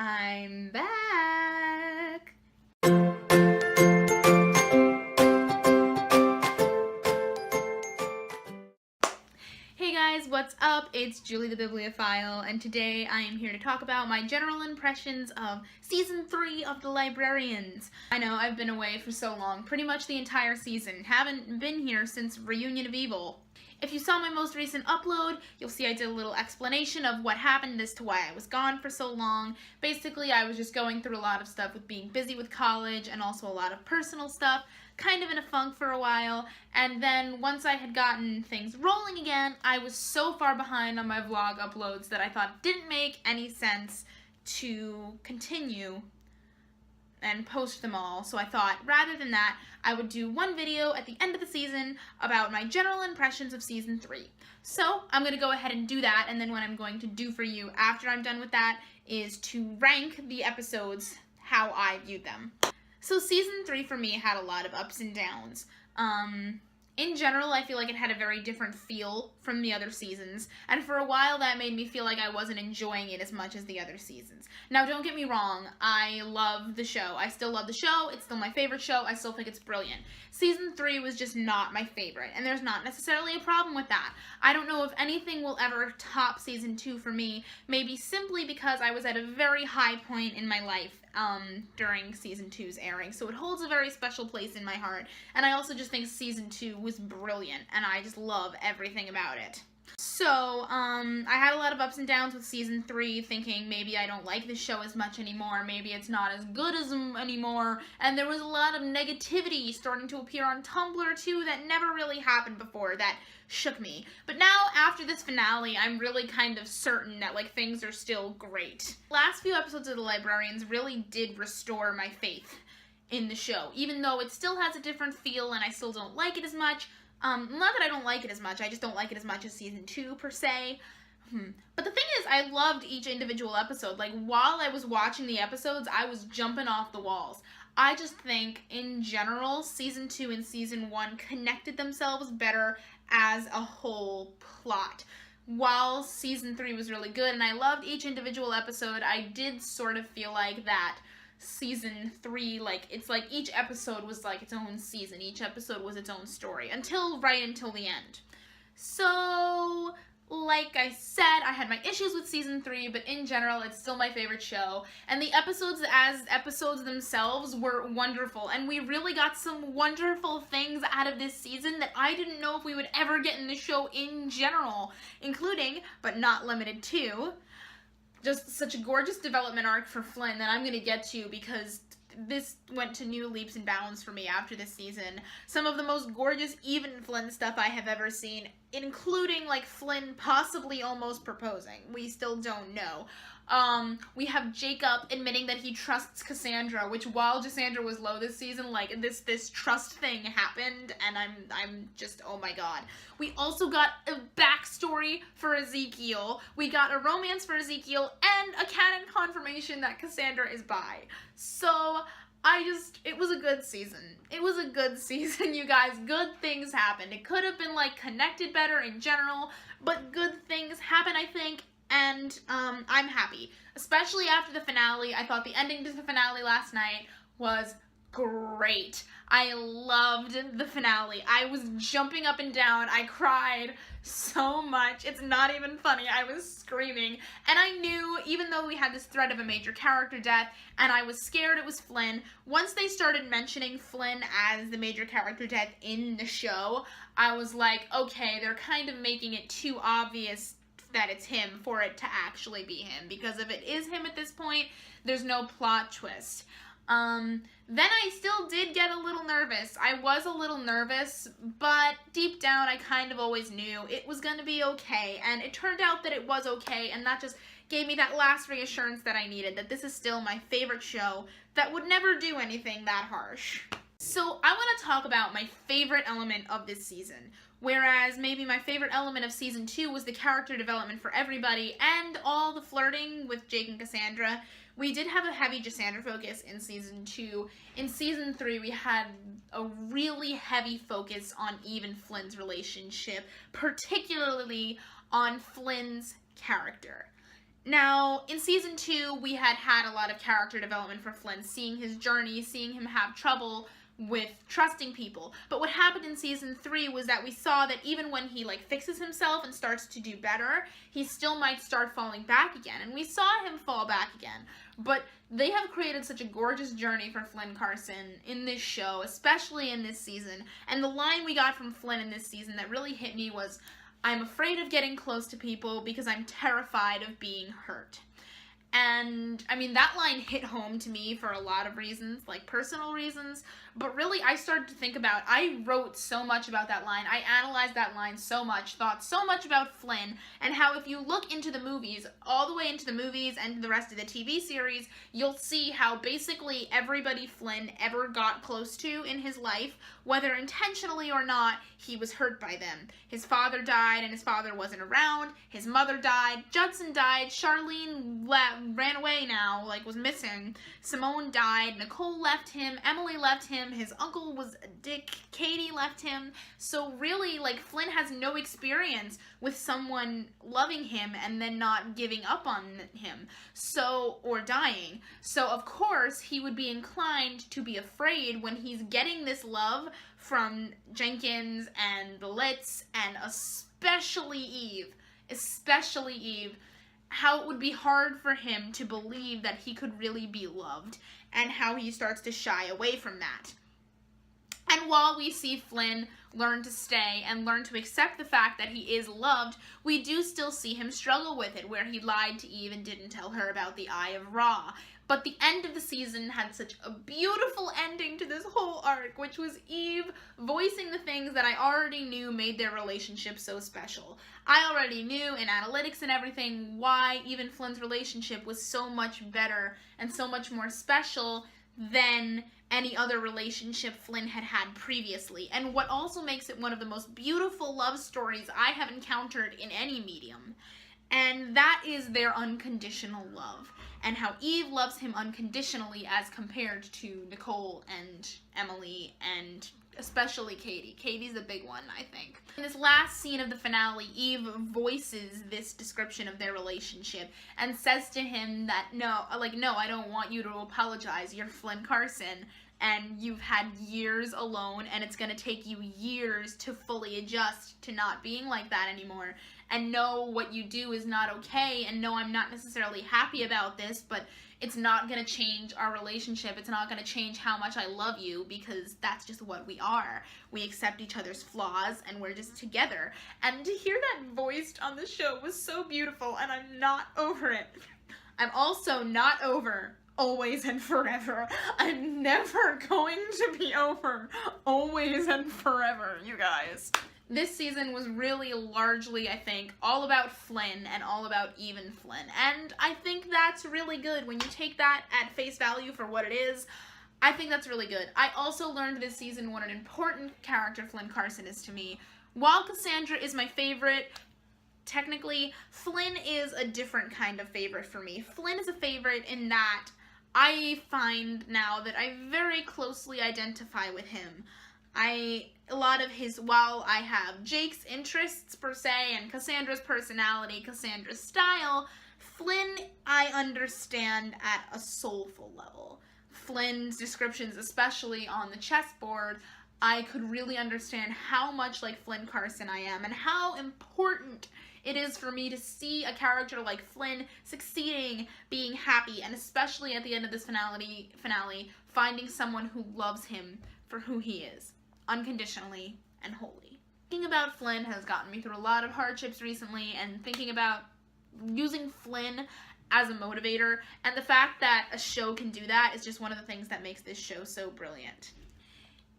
I'm back! Hey guys, what's up? It's Julie the Bibliophile, and today I am here to talk about my general impressions of Season 3 of The Librarians. I know, I've been away for so long, pretty much the entire season. Haven't been here since Reunion of Evil. If you saw my most recent upload, you'll see I did a little explanation of what happened as to why I was gone for so long. Basically, I was just going through a lot of stuff with being busy with college and also a lot of personal stuff, kind of in a funk for a while, and then once I had gotten things rolling again, I was so far behind on my vlog uploads that I thought it didn't make any sense to continue and post them all, so I thought rather than that, I would do one video at the end of the season about my general impressions of Season 3. So I'm going to go ahead and do that, and then what I'm going to do for you after I'm done with that is to rank the episodes how I viewed them. So Season 3 for me had a lot of ups and downs. In general, I feel like it had a very different feel from the other seasons, and for a while that made me feel like I wasn't enjoying it as much as the other seasons. Now, don't get me wrong, I love the show. I still love the show. It's still my favorite show. I still think it's brilliant. Season 3 was just not my favorite, and there's not necessarily a problem with that. I don't know if anything will ever top Season 2 for me, maybe simply because I was at a very high point in my life during Season 2's airing, so it holds a very special place in my heart, and I also just think Season 2 was brilliant, and I just love everything about it. So, I had a lot of ups and downs with Season 3, thinking maybe I don't like this show as much anymore, maybe it's not as good as anymore, and there was a lot of negativity starting to appear on Tumblr too that never really happened before, that shook me. But now, after this finale, I'm really kind of certain that, like, things are still great. Last few episodes of The Librarians really did restore my faith in the show, even though it still has a different feel and I still don't like it as much. Not that I don't like it as much, I just don't like it as much as Season 2, per se. But the thing is, I loved each individual episode. Like, while I was watching the episodes, I was jumping off the walls. I just think, in general, Season 2 and Season 1 connected themselves better as a whole plot. While Season 3 was really good, and I loved each individual episode, I did sort of feel like that Season 3, like, it's like each episode was like its own season. Each episode was its own story, right until the end. So, like I said, I had my issues with Season 3, but in general, it's still my favorite show. And the episodes as episodes themselves were wonderful, and we really got some wonderful things out of this season that I didn't know if we would ever get in the show in general, including, but not limited to, just such a gorgeous development arc for Flynn that I'm going to get to because this went to new leaps and bounds for me after this season. Some of the most gorgeous even Flynn stuff I have ever seen, including, like, Flynn possibly almost proposing. We still don't know. We have Jacob admitting that he trusts Cassandra, which while Cassandra was low this season, like, this trust thing happened, and I'm just, oh my god. We also got a backstory for Ezekiel. We got a romance for Ezekiel, and a canon confirmation that Cassandra is bi. So, it was a good season. It was a good season, you guys. Good things happened. It could have been, like, connected better in general, but good things happened, I think, and I'm happy. Especially after the finale. I thought the ending to the finale last night was great. I loved the finale. I was jumping up and down. I cried so much. It's not even funny. I was screaming. And I knew, even though we had this threat of a major character death, and I was scared it was Flynn, once they started mentioning Flynn as the major character death in the show, I was like, okay, they're kind of making it too obvious that it's him for it to actually be him, because if it is him at this point, there's no plot twist. Then I still did get a little nervous. I was a little nervous, but deep down I kind of always knew it was gonna be okay, and it turned out that it was okay, and that just gave me that last reassurance that I needed, that this is still my favorite show that would never do anything that harsh. So I want to talk about my favorite element of this season. Whereas maybe my favorite element of Season 2 was the character development for everybody and all the flirting with Jake and Cassandra, we did have a heavy Cassandra focus in Season 2. In Season 3, we had a really heavy focus on Eve and Flynn's relationship, particularly on Flynn's character. Now, in season 2, we had a lot of character development for Flynn, seeing his journey, seeing him have trouble with trusting people. But what happened in season 3 was that we saw that even when he fixes himself and starts to do better, he still might start falling back again. And we saw him fall back again. But they have created such a gorgeous journey for Flynn Carson in this show, especially in this season. And the line we got from Flynn in this season that really hit me was, "I'm afraid of getting close to people because I'm terrified of being hurt." And, I mean, that line hit home to me for a lot of reasons, personal reasons, but really I started to think about, I wrote so much about that line, I analyzed that line so much, thought so much about Flynn, and how if you look into the movies, all the way into the movies and the rest of the TV series, you'll see how basically everybody Flynn ever got close to in his life, whether intentionally or not, he was hurt by them. His father died and his father wasn't around, his mother died, Judson died, Charlene ran away now, was missing, Simone died, Nicole left him, Emily left him, his uncle was a dick, Katie left him. So really, Flynn has no experience with someone loving him and then not giving up on him, or dying. So of course he would be inclined to be afraid when he's getting this love from Jenkins and the Litz, and especially Eve, how it would be hard for him to believe that he could really be loved, and how he starts to shy away from that. And while we see Flynn learn to stay and learn to accept the fact that he is loved, we do still see him struggle with it, where he lied to Eve and didn't tell her about the Eye of Ra. But the end of the season had such a beautiful ending to this whole arc, which was Eve voicing the things that I already knew made their relationship so special. I already knew in analytics and everything why Eve and Flynn's relationship was so much better and so much more special than any other relationship Flynn had had previously, and what also makes it one of the most beautiful love stories I have encountered in any medium. And that is their unconditional love, and how Eve loves him unconditionally as compared to Nicole and Emily, and especially Katie. Katie's a big one, I think. In this last scene of the finale, Eve voices this description of their relationship and says to him that, no, I don't want you to apologize. You're Flynn Carson, and you've had years alone, and it's gonna take you years to fully adjust to not being like that anymore, and know what you do is not okay, and know I'm not necessarily happy about this, but it's not gonna change our relationship. It's not gonna change how much I love you, because that's just what we are. We accept each other's flaws, and we're just together. And to hear that voiced on the show was so beautiful, and I'm not over it. I'm also not over Always and Forever. I'm never going to be over Always and Forever, you guys. This season was really largely, I think, all about Flynn and all about Eve and Flynn. And I think that's really good. When you take that at face value for what it is, I think that's really good. I also learned this season what an important character Flynn Carson is to me. While Cassandra is my favorite, technically, Flynn is a different kind of favorite for me. Flynn is a favorite in that I find now that I very closely identify with him. While I have Jake's interests per se and Cassandra's personality, Cassandra's style, Flynn I understand at a soulful level. Flynn's descriptions, especially on the chessboard, I could really understand how much like Flynn Carson I am, and how important it is for me to see a character like Flynn succeeding, being happy, and especially at the end of this finale, finding someone who loves him for who he is, unconditionally and wholly. Thinking about Flynn has gotten me through a lot of hardships recently, and thinking about using Flynn as a motivator, and the fact that a show can do that is just one of the things that makes this show so brilliant.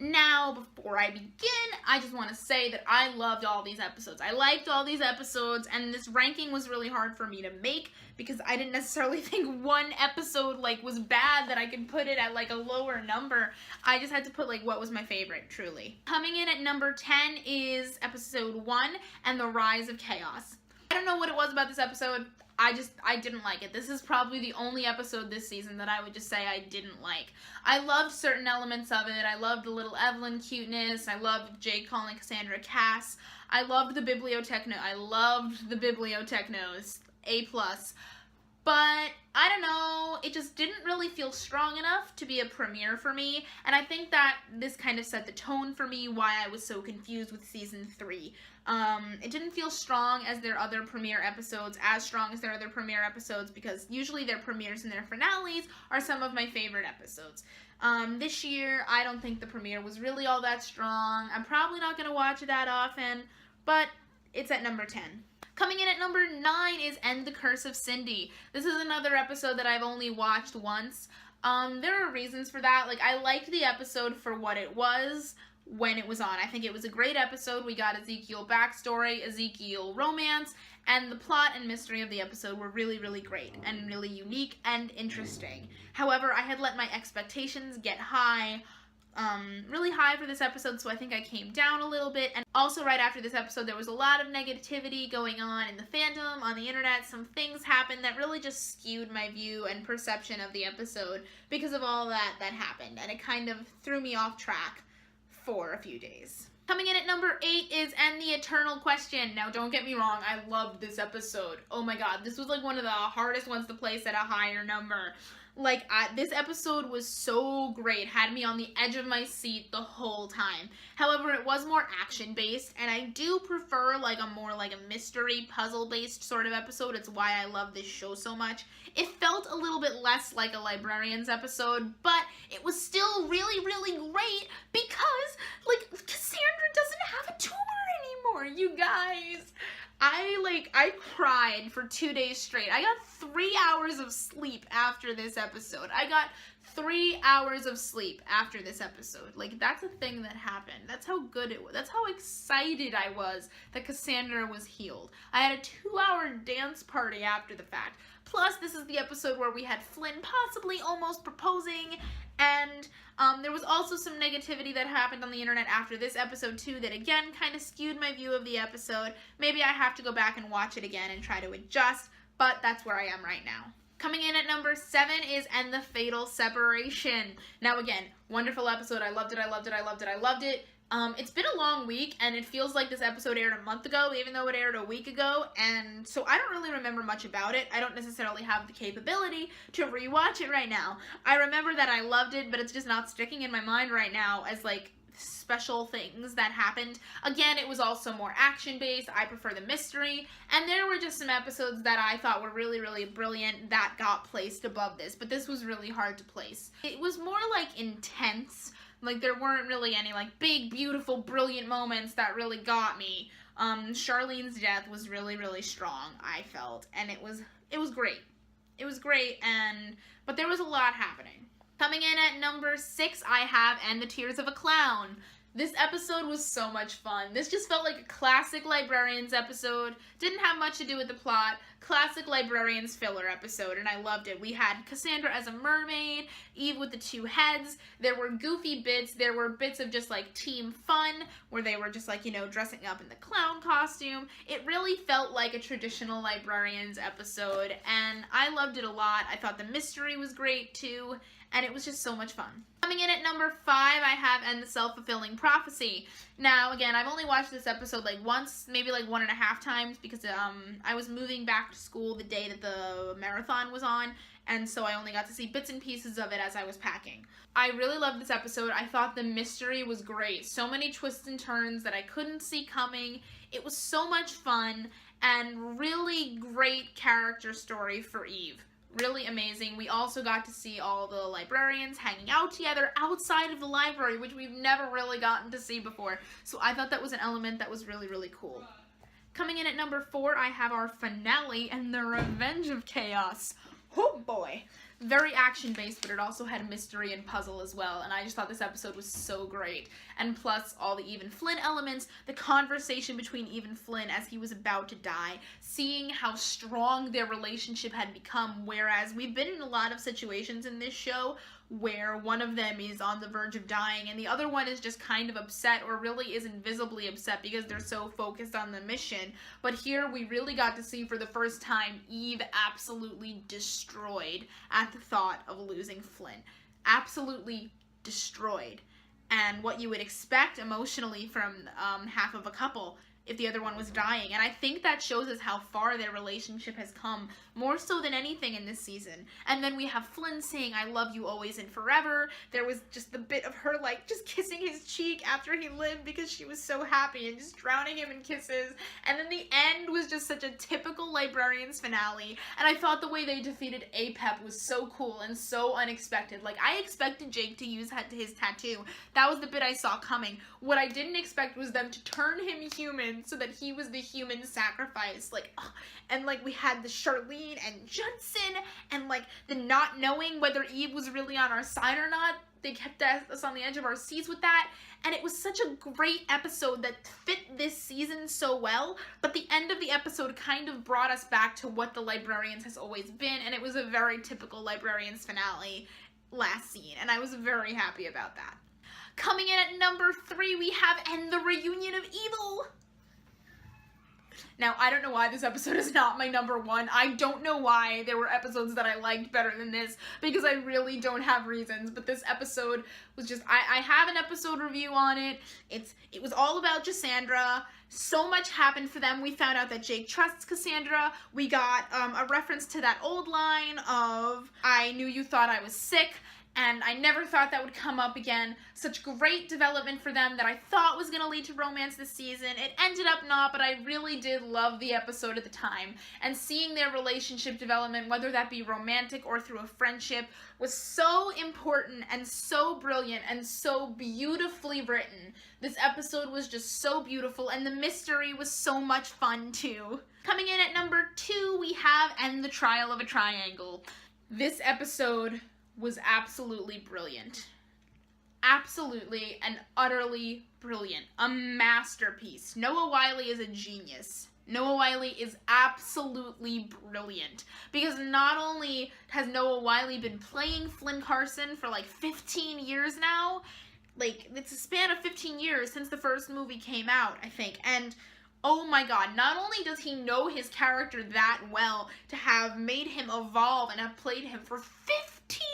Now, before I begin, I just want to say that I loved all these episodes. I liked all these episodes, and this ranking was really hard for me to make because I didn't necessarily think one episode was bad that I could put it at a lower number. I just had to put what was my favorite, truly. Coming in at number 10 is episode 1, and the Rise of Chaos. I don't know what it was about this episode. I didn't like it. This is probably the only episode this season that I would just say I didn't like. I loved certain elements of it. I loved the little Evelyn cuteness. I loved Jake calling Cassandra Cass. I loved the bibliotechno. I loved the bibliotechnos. A+. but I don't know, it just didn't really feel strong enough to be a premiere for me, and I think that this kind of set the tone for me why I was so confused with season 3. It didn't feel strong as their other premiere episodes, because usually their premieres and their finales are some of my favorite episodes. This year, I don't think the premiere was really all that strong. I'm probably not going to watch it that often, but it's at number 10. Coming in at number 9 is End the Curse of Cindy. This is another episode that I've only watched once. There are reasons for that. Like, I liked the episode for what it was when it was on. I think it was a great episode. We got Ezekiel backstory, Ezekiel romance, and the plot and mystery of the episode were really, really great and really unique and interesting. However, I had let my expectations get high, really high for this episode, so I think I came down a little bit. And also right after this episode, there was a lot of negativity going on in the fandom, on the internet. Some things happened that really just skewed my view and perception of the episode because of all that happened, and it kind of threw me off track for a few days. Coming in at number 8 is End the Eternal Question. Now, don't get me wrong, I loved this episode. Oh my god, this was like one of the hardest ones to place at a higher number. Like, this episode was so great, had me on the edge of my seat the whole time. However, it was more action-based, and I do prefer, like, a more, like, a mystery, puzzle-based sort of episode. It's why I love this show so much. It felt a little bit less like a Librarians episode, but it was still really, really great because, like, Cassandra doesn't have a tumor anymore, you guys. I cried for 2 days straight. I got 3 hours of sleep after this episode. I got 3 hours of sleep after this episode. Like, that's a thing that happened. That's how good it was. That's how excited I was that Cassandra was healed. I had a 2-hour dance party after the fact. Plus, this is the episode where we had Flynn possibly almost proposing, and there was also some negativity that happened on the internet after this episode too that again kind of skewed my view of the episode. Maybe I have to go back and watch it again and try to adjust, but that's where I am right now. Coming in at number 7 is End the Fatal Separation. Now again, wonderful episode. I loved it, I loved it, I loved it, I loved it. It's been a long week, and it feels like this episode aired a month ago, even though it aired a week ago, and so I don't really remember much about it. I don't necessarily have the capability to rewatch it right now. I remember that I loved it, but it's just not sticking in my mind right now as, like, special things that happened. Again, it was also more action-based. I prefer the mystery, and there were just some episodes that I thought were really, really brilliant that got placed above this, but this was really hard to place. It was more, like, intense. Like, there weren't really any, like, big, beautiful, brilliant moments that really got me. Charlene's death was really, really strong, I felt, and it was great. It was great, but there was a lot happening. Coming in at number 6, I have And the Tears of a Clown. This episode was so much fun. This just felt like a classic Librarians episode. Didn't have much to do with the plot. Classic Librarians filler episode, and I loved it. We had Cassandra as a mermaid, Eve with the 2 heads. There were goofy bits. There were bits of just, like, team fun, where they were just, like, you know, dressing up in the clown costume. It really felt like a traditional Librarians episode, and I loved it a lot. I thought the mystery was great, too, and it was just so much fun. Coming in at number 5, I have End the Self-Fulfilling Prophecy. Now, again, I've only watched this episode like once, maybe like 1.5 times, because I was moving back to school the day that the marathon was on, and so I only got to see bits and pieces of it as I was packing. I really loved this episode. I thought the mystery was great. So many twists and turns that I couldn't see coming. It was so much fun, and really great character story for Eve. Really amazing. We also got to see all the librarians hanging out together outside of the library, which we've never really gotten to see before. So I thought that was an element that was really, really cool. Coming in at number 4, I have our finale and the Revenge of Chaos. Oh boy. Very action-based, but it also had mystery and puzzle as well, and I just thought this episode was so great. And plus, all the Eve and Flynn elements, the conversation between Eve and Flynn as he was about to die, seeing how strong their relationship had become, whereas we've been in a lot of situations in this show where one of them is on the verge of dying and the other one is just kind of upset, or really is invisibly upset because they're so focused on the mission. But here we really got to see for the first time Eve absolutely destroyed at the thought of losing Flynn. Absolutely destroyed. And what you would expect emotionally from half of a couple if the other one was dying. And I think that shows us how far their relationship has come, more so than anything in this season. And then we have Flynn saying, "I love you always and forever." There was just the bit of her, like, just kissing his cheek after he lived because she was so happy, and just drowning him in kisses. And then the end was just such a typical Librarians finale. And I thought the way they defeated Apep was so cool and so unexpected. Like, I expected Jake to use his tattoo. That was the bit I saw coming. What I didn't expect was them to turn him human so that he was the human sacrifice. Like, and like we had the Charlene and Judson, and like the not knowing whether Eve was really on our side or not. They kept us on the edge of our seats with that, and it was such a great episode that fit this season so well, but the end of the episode kind of brought us back to what the Librarians has always been, and it was a very typical Librarians finale last scene, and I was very happy about that. Coming in at number 3, we have "And the Reunion of Evil." Now, I don't know why this episode is not my number 1. I don't know why there were episodes that I liked better than this, because I really don't have reasons, but this episode was just, I have an episode review on it. It was all about Cassandra. So much happened for them. We found out that Jake trusts Cassandra. We got a reference to that old line of, "I knew you thought I was sick," and I never thought that would come up again. Such great development for them that I thought was going to lead to romance this season. It ended up not, but I really did love the episode at the time. And seeing their relationship development, whether that be romantic or through a friendship, was so important and so brilliant and so beautifully written. This episode was just so beautiful, and the mystery was so much fun too. Coming in at number 2, we have "And the Trial of a Triangle." This episode was absolutely brilliant. Absolutely and utterly brilliant. A masterpiece. Noah Wyle is a genius. Noah Wyle is absolutely brilliant. Because not only has Noah Wyle been playing Flynn Carson for like 15 years now, like it's a span of 15 years since the first movie came out, I think, and oh my god, not only does he know his character that well to have made him evolve and have played him for 15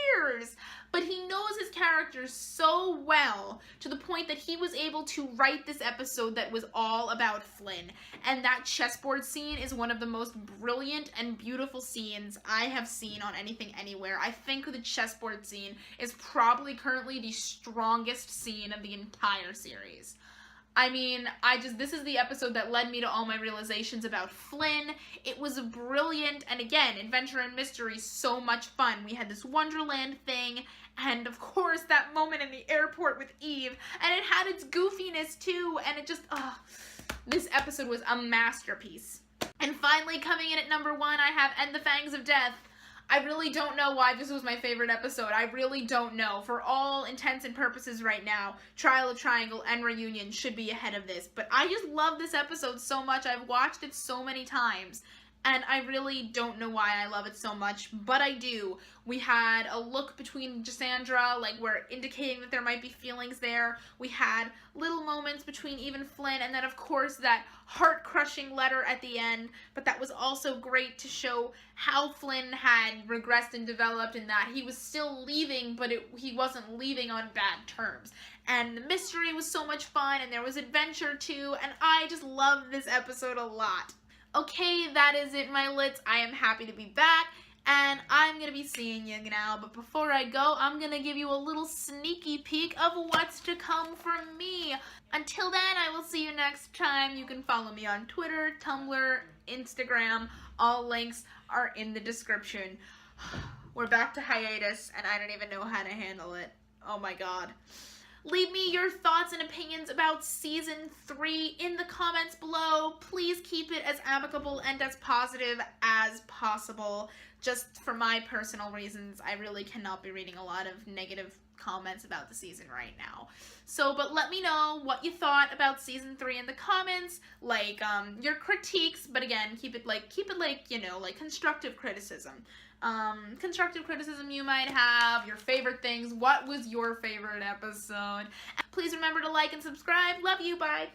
years, but he knows his character so well to the point that he was able to write this episode that was all about Flynn. And that chessboard scene is one of the most brilliant and beautiful scenes I have seen on anything anywhere. I think the chessboard scene is probably currently the strongest scene of the entire series. I mean, this is the episode that led me to all my realizations about Flynn. It was brilliant, and again, adventure and mystery, so much fun. We had this Wonderland thing, and of course, that moment in the airport with Eve, and it had its goofiness too, and it just, this episode was a masterpiece. And finally, coming in at number 1, I have "And the Fangs of Death." I really don't know why this was my favorite episode. I really don't know. For all intents and purposes right now, Trial of Triangle and Reunion should be ahead of this. But I just love this episode so much. I've watched it so many times. And I really don't know why I love it so much, but I do. We had a look between Cassandra, like we're indicating that there might be feelings there. We had little moments between Eve and Flynn, and then of course that heart-crushing letter at the end, but that was also great to show how Flynn had regressed and developed, and that he was still leaving, but he wasn't leaving on bad terms. And the mystery was so much fun, and there was adventure too, and I just loved this episode a lot. Okay, that is it, my lits. I am happy to be back, and I'm going to be seeing you now. But before I go, I'm going to give you a little sneaky peek of what's to come from me. Until then, I will see you next time. You can follow me on Twitter, Tumblr, Instagram. All links are in the description. We're back to hiatus, and I don't even know how to handle it. Oh my god. Leave me your thoughts and opinions about Season 3 in the comments below. Please keep it as amicable and as positive as possible. Just for my personal reasons, I really cannot be reading a lot of negative comments about the season right now. But let me know what you thought about Season 3 in the comments, like your critiques, but again, keep it like, you know, like constructive criticism. Constructive criticism you might have, your favorite things, what was your favorite episode. Please remember to like and subscribe. Love you, bye.